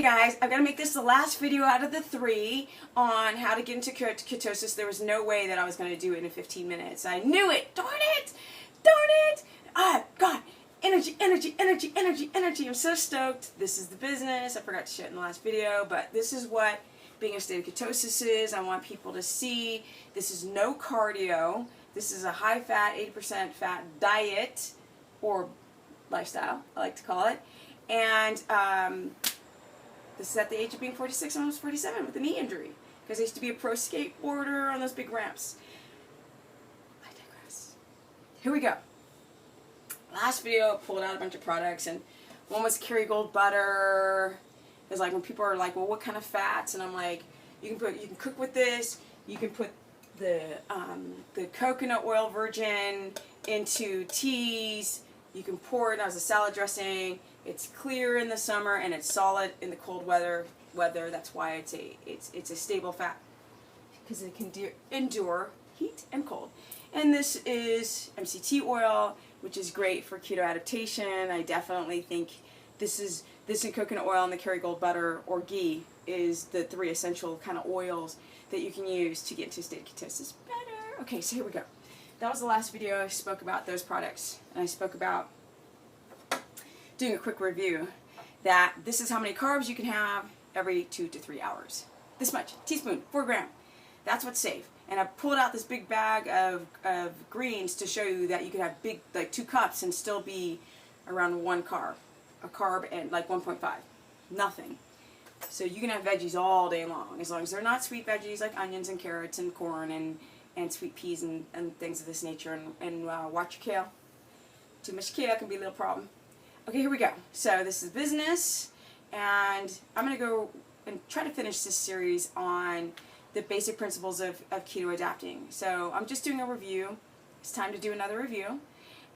guys, I've got to make this the last video out of the 3 on how to get into ketosis. There was no way that I was going to do it in 15 minutes. I knew it. Darn it. Darn it. Ah, God. Energy, energy, energy, energy, energy. I'm so stoked. This is the business. I forgot to share it in the last video, but this is what being in a state of ketosis is. I want people to see this is no cardio. This is a high-fat, 80% fat diet or lifestyle, I like to call it. And this is at the age of being 46, almost 47, with a knee injury. Because I used to be a pro skateboarder on those big ramps. I digress. Here we go. Last video, I pulled out a bunch of products, and one was Kerrygold butter. It's like when people are like, well, what kind of fats? And I'm like, you can cook with this. You can put the coconut oil virgin into teas. You can pour it as a salad dressing. It's clear in the summer and it's solid in the cold weather. That's why it's a stable fat, because it can endure heat and cold. And this is MCT oil, which is great for keto adaptation. I definitely think this and coconut oil and the Kerrygold butter or ghee is the 3 essential kind of oils that you can use to get into a state of ketosis better. Okay, so here we go. That was the last video. I spoke about those products, and I spoke about doing a quick review that this is how many carbs you can have every 2 to 3 hours. This much, teaspoon, 4 gram. That's what's safe. And I pulled out this big bag of greens to show you that you can have big, like 2 cups and still be around 1 carb. A carb and like 1.5. Nothing. So you can have veggies all day long as they're not sweet veggies like onions and carrots and corn and sweet peas and things of this nature. And watch your kale. Too much kale can be a little problem. Okay, here we go. So this is business, and I'm going to go and try to finish this series on the basic principles of keto adapting. So I'm just doing a review. It's time to do another review.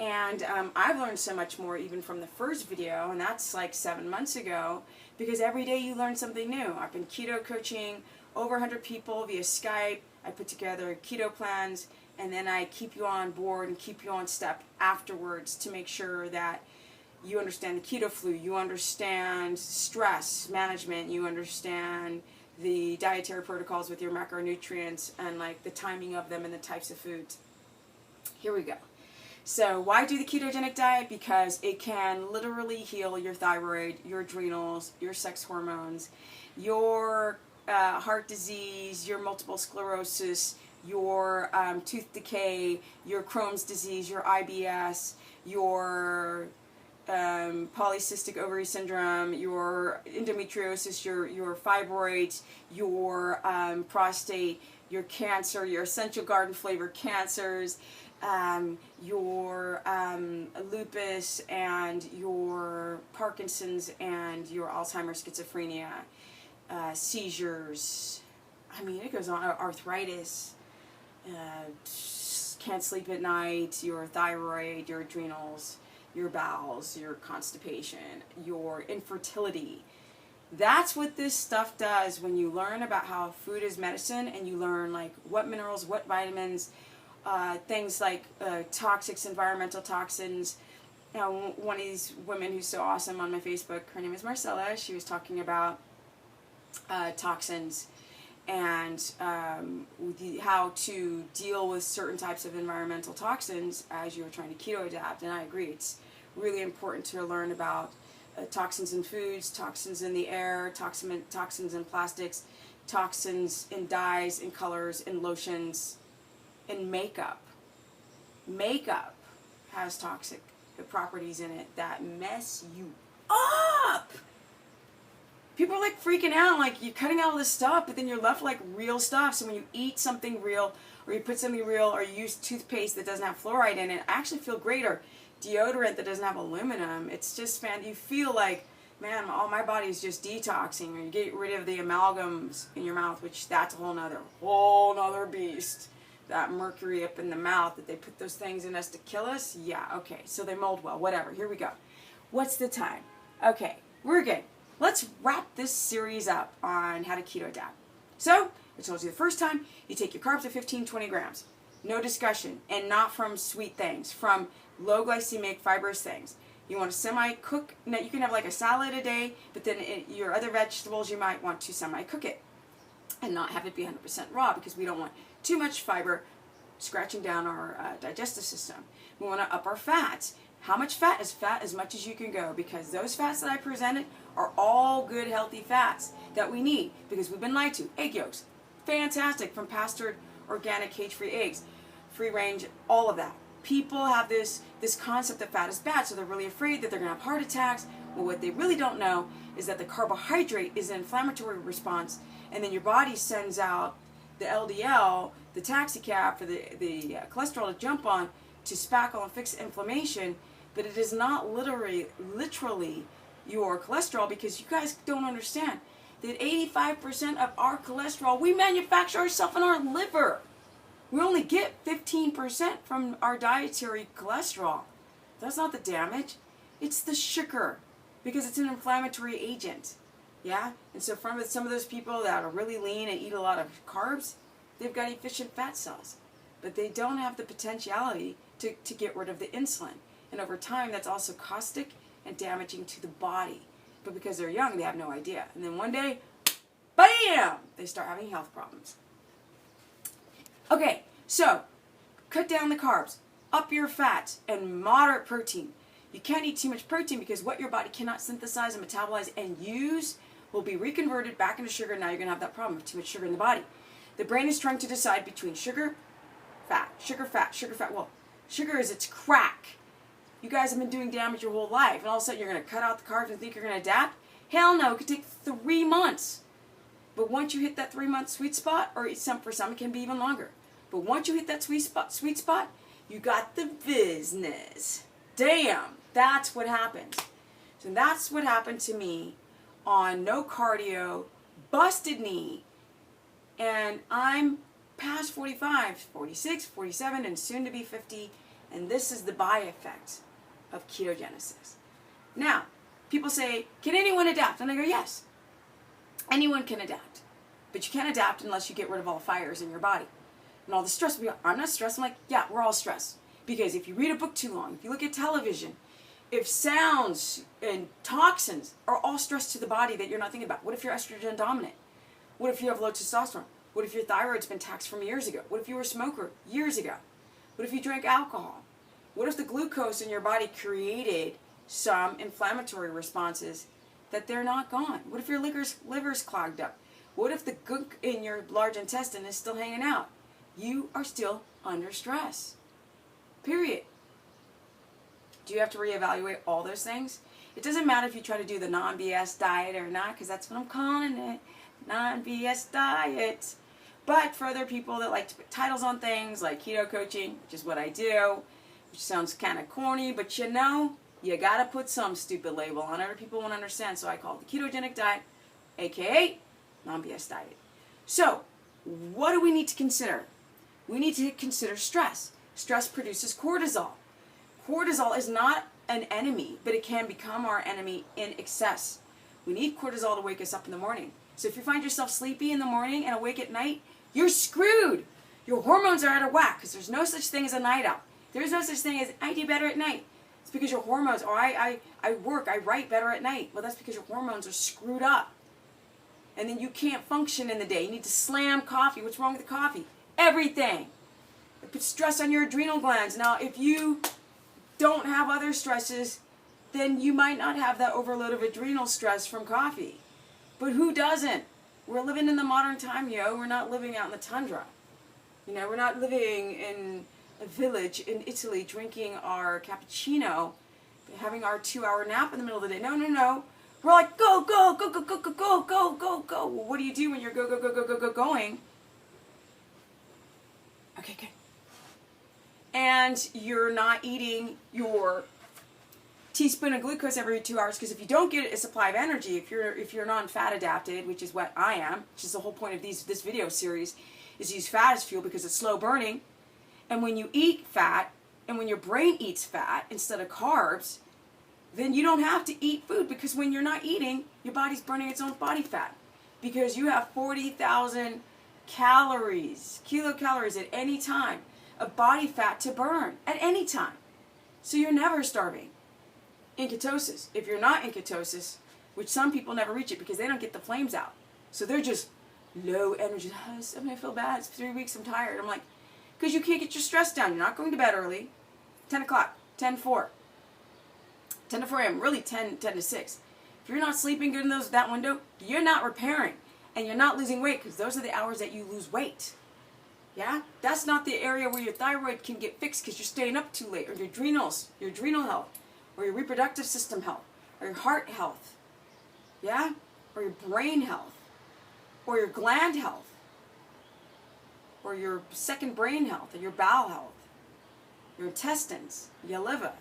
And I've learned so much more even from the first video, and that's like 7 months ago, because every day you learn something new. I've been keto coaching over 100 people via Skype. I put together keto plans, and then I keep you on board and keep you on step afterwards to make sure that you understand the keto flu, you understand stress management, you understand the dietary protocols with your macronutrients and like the timing of them and the types of foods. Here we go. So why do the ketogenic diet? Because it can literally heal your thyroid, your adrenals, your sex hormones, your heart disease, your multiple sclerosis, your tooth decay, your Crohn's disease, your IBS, your polycystic ovary syndrome, your endometriosis, your fibroids, your prostate, your cancer, your essential garden flavor cancers, your lupus, and your Parkinson's, and your Alzheimer's, schizophrenia, seizures. I mean, it goes on. Arthritis, can't sleep at night, your thyroid, your adrenals, your bowels, your constipation, your infertility. That's what this stuff does when you learn about how food is medicine, and you learn like what minerals, what vitamins, things like toxics, environmental toxins. One of these women who's so awesome on my Facebook, her name is Marcella, she was talking about toxins and how to deal with certain types of environmental toxins as you're trying to keto adapt. And I agree, it's really important to learn about toxins in foods, toxins in the air, toxins in plastics, toxins in dyes, in colors, in lotions, in makeup. Makeup has toxic properties in it that mess you up. People are like freaking out, like you're cutting out all this stuff, but then you're left like real stuff. So when you eat something real, or you put something real, or you use toothpaste that doesn't have fluoride in it, I actually feel great. Or deodorant that doesn't have aluminum. It's just you feel like, man, all my body is just detoxing. Or you get rid of the amalgams in your mouth, which that's a whole nother beast. That mercury up in the mouth that they put those things in us to kill us. Yeah, okay, so they mold well, whatever. Here we go. What's the time? Okay, we're good. Let's wrap this series up on how to keto adapt. So, I told you the first time, you take your carbs at 15-20 grams. No discussion, and not from sweet things, from low glycemic fibrous things. You want to semi-cook. Now, you can have like a salad a day, but then your other vegetables, you might want to semi-cook it and not have it be 100% raw, because we don't want too much fiber scratching down our digestive system. We want to up our fats. How much fat? As much as you can go, because those fats that I presented are all good, healthy fats that we need, because we've been lied to. Egg yolks, fantastic, from pastured, organic, cage-free eggs, free range, all of that. People have this concept that fat is bad, so they're really afraid that they're going to have heart attacks. Well, what they really don't know is that the carbohydrate is an inflammatory response, and then your body sends out the LDL, the taxi cab, for the cholesterol to jump on to spackle and fix inflammation. But it is not literally your cholesterol, because you guys don't understand that 85% of our cholesterol we manufacture ourselves in our liver. We only get 15% from our dietary cholesterol. That's not the damage. It's the sugar, because it's an inflammatory agent. Yeah? And so from some of those people that are really lean and eat a lot of carbs, they've got efficient fat cells. But they don't have the potentiality to get rid of the insulin. And over time, that's also caustic and damaging to the body. But because they're young, they have no idea. And then one day, bam! They start having health problems. Okay, so cut down the carbs, up your fats, and moderate protein. You can't eat too much protein, because what your body cannot synthesize and metabolize and use will be reconverted back into sugar. Now you're going to have that problem of too much sugar in the body. The brain is trying to decide between sugar, fat, sugar, fat, sugar, fat. Well, sugar is its crack. You guys have been doing damage your whole life, and all of a sudden you're going to cut out the carbs and think you're going to adapt? Hell no, it could take 3 months. But once you hit that 3-month sweet spot, or for some it can be even longer. But once you hit that sweet spot, you got the business. Damn, that's what happens. So that's what happened to me on no cardio, busted knee, and I'm past 45, 46, 47, and soon to be 50, and this is the by-effect of ketogenesis. Now, people say, can anyone adapt? And I go, yes. Anyone can adapt. But you can't adapt unless you get rid of all the fires in your body. And all the stress. I'm not stressed. I'm like, yeah, we're all stressed. Because if you read a book too long, if you look at television, if sounds and toxins are all stress to the body that you're not thinking about. What if you're estrogen dominant? What if you have low testosterone? What if your thyroid's been taxed from years ago? What if you were a smoker years ago? What if you drank alcohol? What if the glucose in your body created some inflammatory responses that they're not gone? What if your liver's clogged up? What if the gunk in your large intestine is still hanging out? You are still under stress. Period. Do you have to reevaluate all those things? It doesn't matter if you try to do the non-BS diet or not, because that's what I'm calling it. Non-BS diet. But for other people that like to put titles on things like keto coaching, which is what I do, which sounds kind of corny, but you know, you got to put some stupid label on it or people won't understand. So I call it the ketogenic diet, aka non-BS diet. So what do we need to consider? We need to consider stress. Stress produces cortisol. Cortisol is not an enemy, but it can become our enemy in excess. We need cortisol to wake us up in the morning. So if you find yourself sleepy in the morning and awake at night, you're screwed. Your hormones are out of whack, because there's no such thing as a night owl. There's no such thing as I do better at night. It's because your hormones, or I write better at night. Well, that's because your hormones are screwed up. And then you can't function in the day. You need to slam coffee. What's wrong with the coffee? Everything. It puts stress on your adrenal glands. Now, if you don't have other stresses, then you might not have that overload of adrenal stress from coffee. But who doesn't? We're living in the modern time, yo. We're not living out in the tundra. You know, we're not living in a village in Italy drinking our cappuccino, having our 2-hour nap in the middle of the day. No, no, no. We're like, go, go, go, go, go, go, go, go, go, go. Well, what do you do when you're go, go, go, go, go, go, going? Okay, good. And you're not eating your teaspoon of glucose every 2 hours, because if you don't get a supply of energy, if you're non-fat adapted, which is what I am, which is the whole point of this video series, is use fat as fuel because it's slow burning. And when you eat fat, and when your brain eats fat instead of carbs, then you don't have to eat food, because when you're not eating, your body's burning its own body fat, because you have 40,000 calories, kilocalories at any time of body fat to burn at any time. So you're never starving. in ketosis. If you're not in ketosis, which some people never reach it because they don't get the flames out. So they're just low energy. I'm going to feel bad. It's 3 weeks. I'm tired. I'm like, because you can't get your stress down. You're not going to bed early. 10 o'clock, 10-4. 10 to 4 a.m., really 10 to 6. If you're not sleeping good in that window, you're not repairing. And you're not losing weight because those are the hours that you lose weight. Yeah? That's not the area where your thyroid can get fixed because you're staying up too late. Or your adrenals, your adrenal health. Or your reproductive system health. Or your heart health. Yeah? Or your brain health. Or your gland health. Or your second brain health. Or your bowel health. Your intestines. Your liver.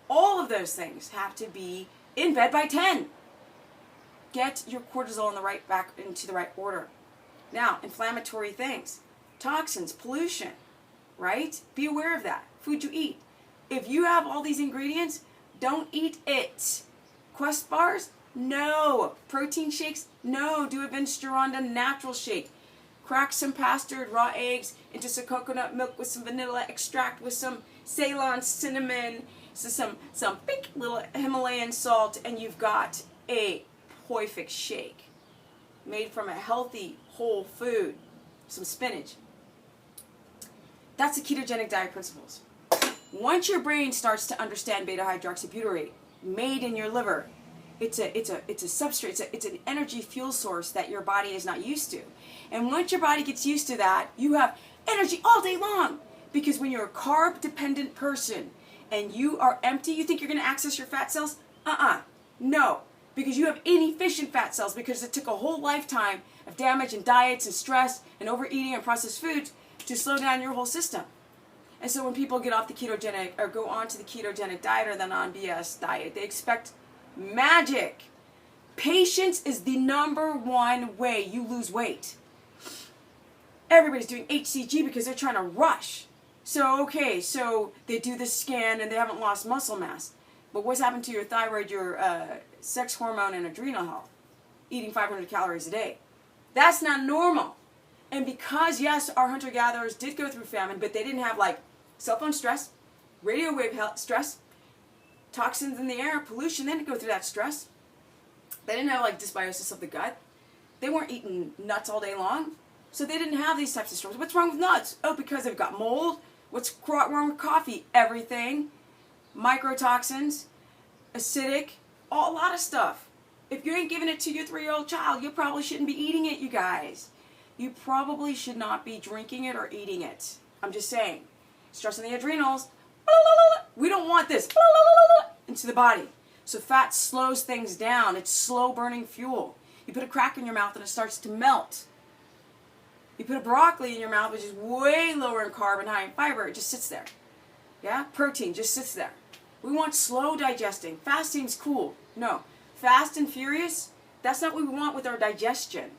All of those things have to be in bed by 10. Get your cortisol back into the right order. Now, inflammatory things. Toxins, pollution, right? Be aware of that. Food you eat. If you have all these ingredients, don't eat it. Quest bars? No. Protein shakes? No. Do a Vinstranda natural shake. Crack some pastured raw eggs into some coconut milk with some vanilla extract with some Ceylon cinnamon, so some pink little Himalayan salt, and you've got a perfect shake made from a healthy whole food. Some spinach. That's the ketogenic diet principles. Once your brain starts to understand beta-hydroxybutyrate made in your liver, it's a substrate, it's an energy fuel source that your body is not used to. And once your body gets used to that, you have energy all day long. Because when you're a carb-dependent person and you are empty, you think you're going to access your fat cells? No. Because you have inefficient fat cells because it took a whole lifetime of damage and diets and stress and overeating and processed foods to slow down your whole system. And so when people get off the ketogenic or go on to the ketogenic diet or the non-BS diet, they expect magic. Patience is the #1 way you lose weight. Everybody's doing HCG because they're trying to rush. So they do this scan and they haven't lost muscle mass. But what's happened to your thyroid, your sex hormone, and adrenal health? Eating 500 calories a day. That's not normal. And because, yes, our hunter-gatherers did go through famine, but they didn't have, like, cell phone stress, radio wave stress, toxins in the air, pollution. They didn't go through that stress. They didn't have, like, dysbiosis of the gut. They weren't eating nuts all day long. So they didn't have these types of storms. What's wrong with nuts? Oh, because they've got mold. What's wrong with coffee? Everything. Microtoxins, acidic, a lot of stuff. If you ain't giving it to your 3-year-old child, you probably shouldn't be eating it, you guys. You probably should not be drinking it or eating it. I'm just saying. Stress on the adrenals. We don't want this into the body. So fat slows things down. It's slow burning fuel. You put a crack in your mouth and it starts to melt. You put a broccoli in your mouth, which is way lower in carb and high in fiber, it just sits there. Yeah? Protein just sits there. We want slow digesting. Fasting's cool. No. Fast and furious, that's not what we want with our digestion.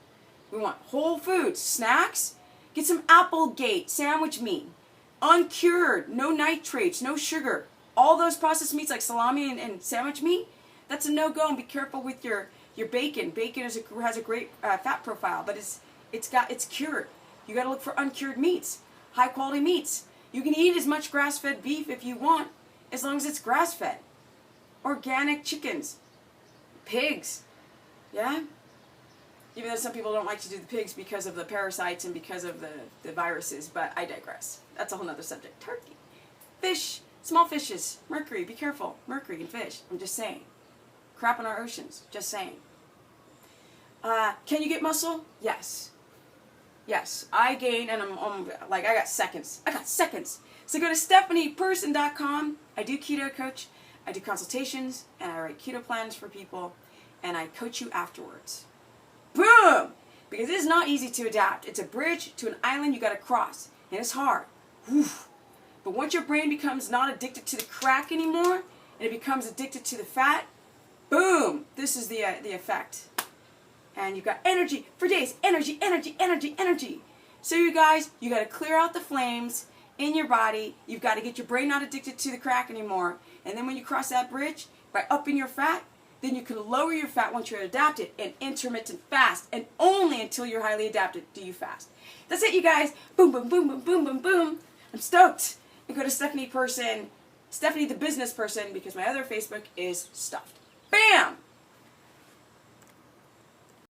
We want whole foods, snacks. Get some Applegate sandwich meat. Uncured, no nitrates, no sugar. All those processed meats like salami and sandwich meat, that's a no-go. And be careful with your bacon. Bacon has a great fat profile, but it's cured. You got to look for uncured meats, high quality meats. You can eat as much grass-fed beef if you want, as long as it's grass-fed. Organic chickens, pigs, yeah? Even though some people don't like to do the pigs because of the parasites and because of the viruses, but I digress. That's a whole other subject. Turkey, fish, small fishes, mercury, be careful. Mercury in fish, I'm just saying. Crap in our oceans, just saying. Can you get muscle? Yes. Yes, I gain, and I got seconds. So go to stephanieperson.com. I do keto coach. I do consultations, and I write keto plans for people, and I coach you afterwards. Boom! Because it is not easy to adapt. It's a bridge to an island you got to cross, and it's hard. Woof. But once your brain becomes not addicted to the crack anymore, and it becomes addicted to the fat, boom! This is the effect. And you've got energy for days. Energy, energy, energy, energy. So you guys, you got to clear out the flames in your body. You've got to get your brain not addicted to the crack anymore. And then when you cross that bridge, by upping your fat, then you can lower your fat once you're adapted and intermittent fast. And only until you're highly adapted do you fast. That's it, you guys. Boom, boom, boom, boom, boom, boom, boom. I'm stoked. And go to stephanieperson.com Stephanie the business person because my other Facebook is stuffed. Bam!